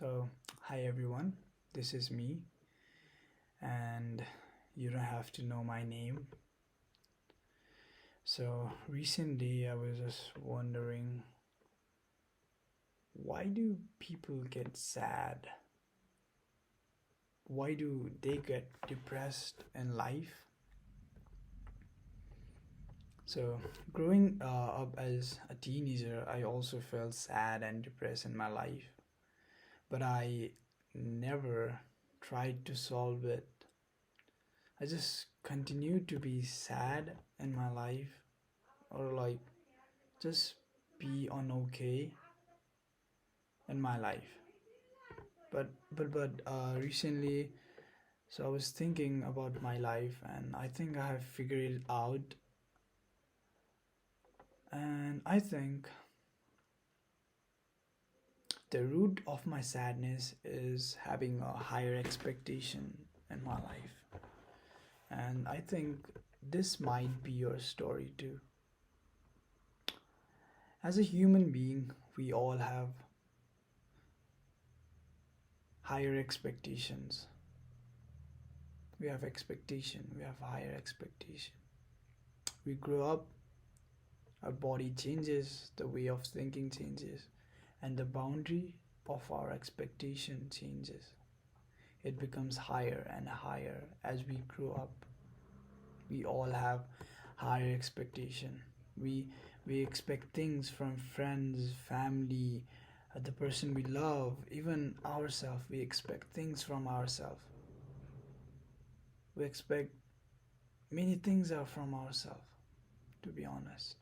So, hi everyone, this is me, and you don't have to know my name. So, recently I was just wondering, why do people get sad? Why do they get depressed in life? So, growing up as a teenager, I also felt sad and depressed in my life, but I never tried to solve it. I just continued to be sad in my life, or like just be on okay in my life. But recently, so I was thinking about my life, and I think I have figured it out. And I think the root of my sadness is having a higher expectation in my life. And I think this might be your story too. As a human being, we all have higher expectations. We have higher expectation. We grow up, our body changes, the way of thinking changes, and the boundary of our expectation changes. It becomes higher and higher as we grow up. We all have higher expectation. We expect things from friends, family, the person we love, even ourselves. We expect things from ourselves. We expect many things are from ourselves, to be honest.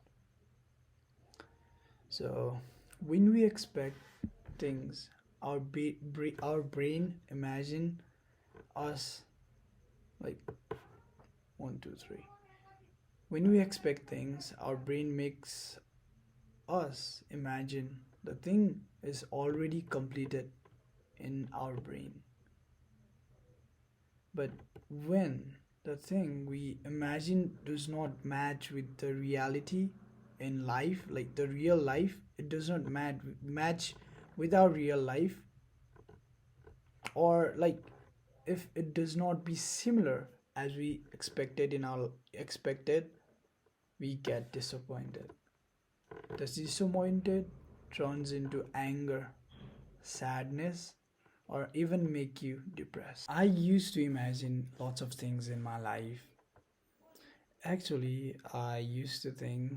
So when we expect things, our brain imagine us like one, two, three. When we expect things, our brain makes us imagine the thing is already completed in our brain. But when the thing we imagine does not match with the reality in life, like the real life, it does not match with our real life, or like if it does not be similar as we expected, we get disappointed. The disappointed turns into anger, sadness, or even make you depressed. I used to imagine lots of things in my life. Actually, I used to think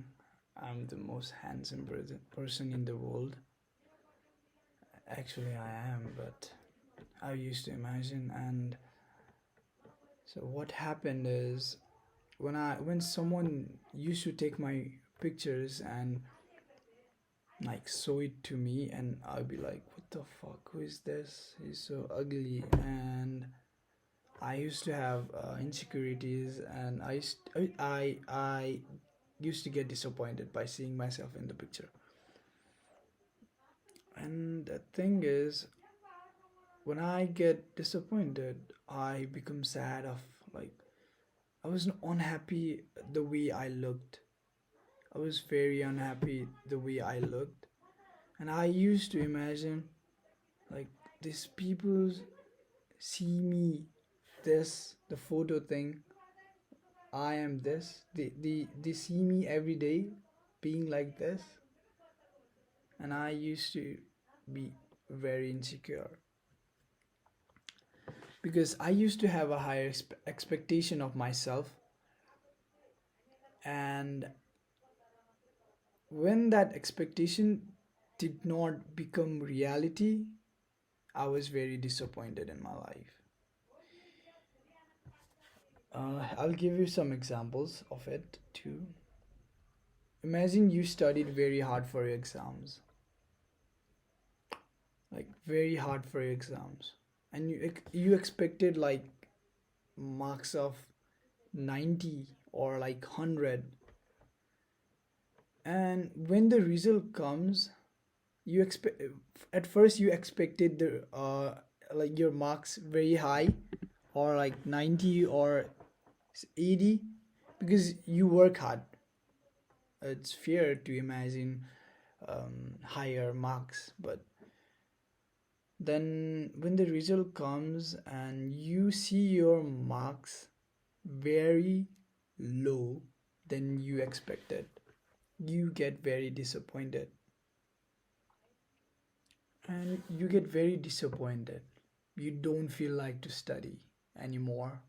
I'm the most handsome person in the world. Actually, I am, but I used to imagine. And so what happened is, when someone used to take my pictures and like show it to me, and I'll be like, what the fuck, who is this, he's so ugly. And I used to have insecurities, and I used to get disappointed by seeing myself in the picture. And the thing is, when I get disappointed, I become sad of like I was unhappy the way I looked. I was very unhappy the way I looked, and I used to imagine like these people see me this the photo thing. I am this. They see me every day being like this, and I used to be very insecure because I used to have a higher expectation of myself. And when that expectation did not become reality, I was very disappointed in my life. I'll give you some examples of it too. Imagine you studied very hard for your exams, like very hard for your exams, and you expected like marks of 90 or like 100. And when the result comes, you expect at first you expected the like your marks very high, or like 90 or 80, because you work hard. It's fair to imagine higher marks, but Then when the result comes and you see your marks very low than you expected, you get very disappointed. And you get very disappointed. You don't feel like to study anymore.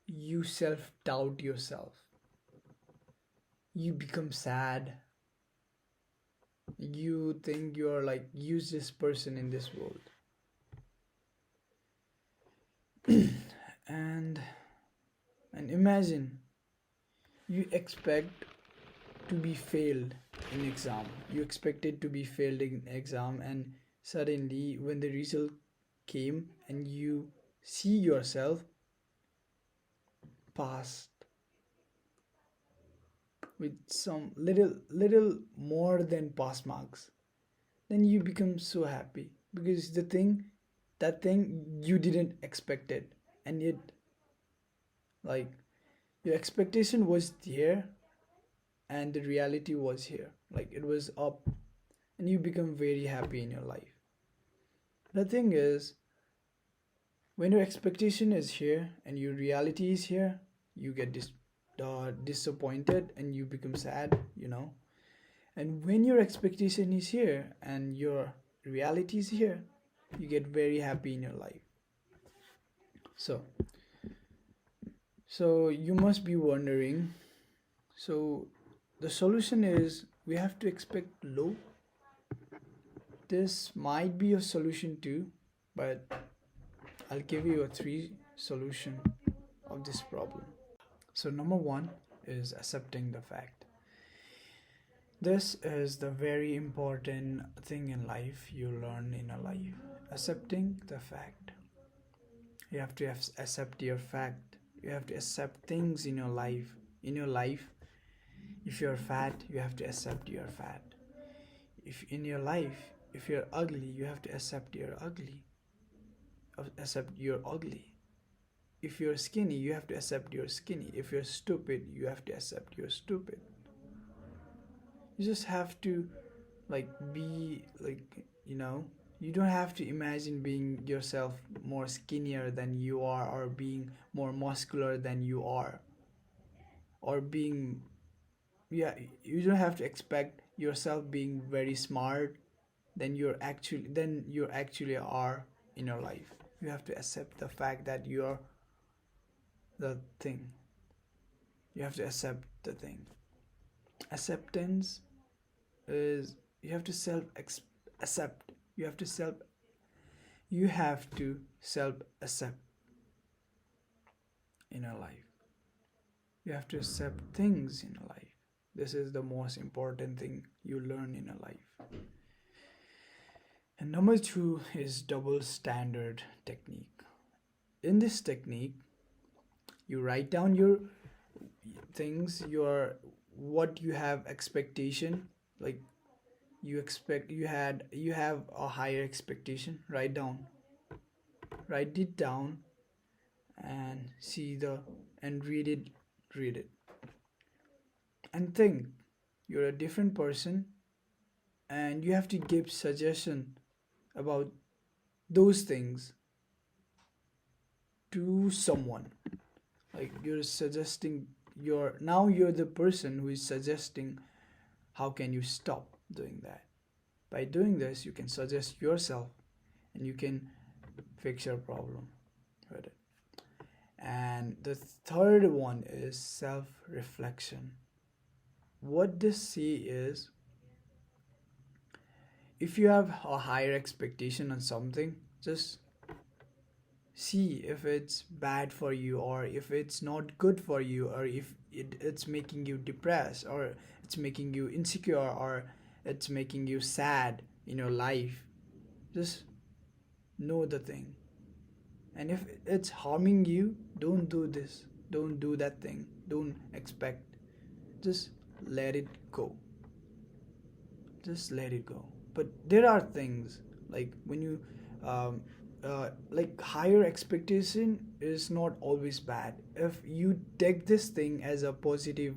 You self doubt yourself. You become sad. You think you're like useless person in this world. and and imagine you expect to be failed in exam. You expected to be failed in exam, and suddenly when the result came and you see yourself passed with some little more than pass marks, then you become so happy because that thing you didn't expect it, and yet like your expectation was there and the reality was here, like it was up, and you become very happy in your life. The thing is, when your expectation is here and your reality is here, you get disappointed and you become sad. And when your expectation is here and your reality is here, you get very happy in your life. So so you must be wondering, so the solution is we have to expect low. This might be a solution too, but I'll give you a three solution of this problem. So number one is accepting the fact. This is the very important thing in life you learn in a life. Accepting the fact. You have to accept your fact. You have to accept things in your life. In your life, if you're fat, you have to accept you're fat. If in your life, if you're ugly, you have to accept you're ugly. Accept you're ugly. If you're skinny, you have to accept you're skinny. If you're stupid, you have to accept you're stupid. You just have to like be like, you don't have to imagine being yourself more skinnier than you are, or being more muscular than you are, or being, yeah, you don't have to expect yourself being very smart than you actually are in your life. You have to accept the fact that you're the thing. You have to accept the thing. Acceptance is, you have to accept. You have to self accept in your life. You have to accept things in your life. This is the most important thing you learn in a life. And number two is double standard technique. In this technique, you write down your things, your what you have expectation, like you have a higher expectation. Write it down and see the and read it and think you're a different person, and you have to give suggestion about those things to someone. Like you're suggesting, you're the person who is suggesting how can you stop doing that. By doing this, you can suggest yourself and you can fix your problem with it. And the third one is self reflection. What this say is, if you have a higher expectation on something, just see if it's bad for you, or if it's not good for you, or if it's making you depressed, or it's making you insecure, or it's making you sad in your life. Just know the thing. And if it's harming you, don't do this, don't do that thing, don't expect. Just let it go. Just let it go. But there are things like when you um, like higher expectation is not always bad. If you take this thing as a positive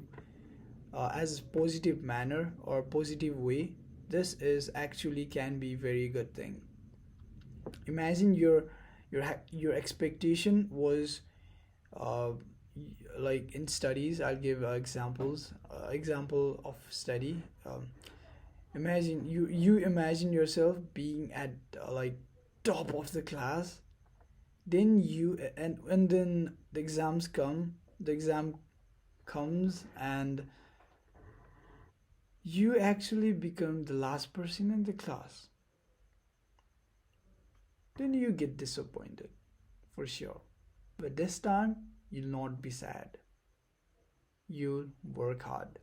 manner or positive way, this is actually can be very good thing. Imagine your expectation was uh, like in studies. I'll give examples. Example of study. Imagine you imagine yourself being at like top of the class. Then you and then the exams come. The exam comes and you actually become the last person in the class. Then you get disappointed for sure. But this time you'll not be sad. You'll work hard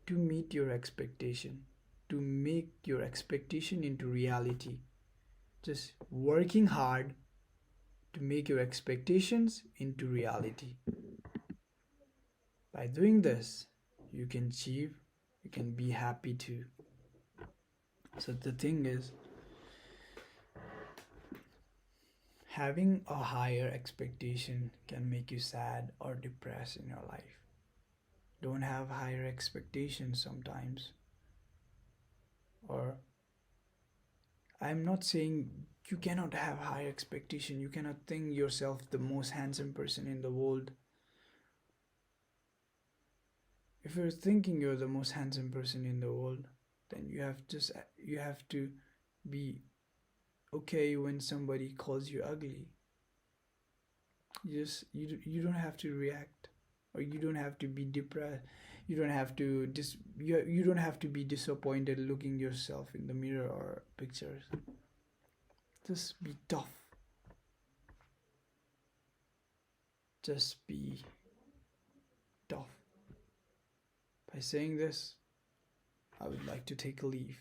to meet your expectation, to make your expectation into reality. Just working hard to make your expectations into reality. By doing this, you can achieve, you can be happy too. So the thing is, having a higher expectation can make you sad or depressed in your life. Don't have higher expectations sometimes. Or I'm not saying you cannot have higher expectation. You cannot think yourself the most handsome person in the world. If you're thinking you're the most handsome person in the world, then you have to be okay when somebody calls you ugly. You don't have to react, or you don't have to be depressed. You don't have to you don't have to be disappointed looking yourself in the mirror or pictures. Just be tough. Just be tough. By saying this, I would like to take a leave.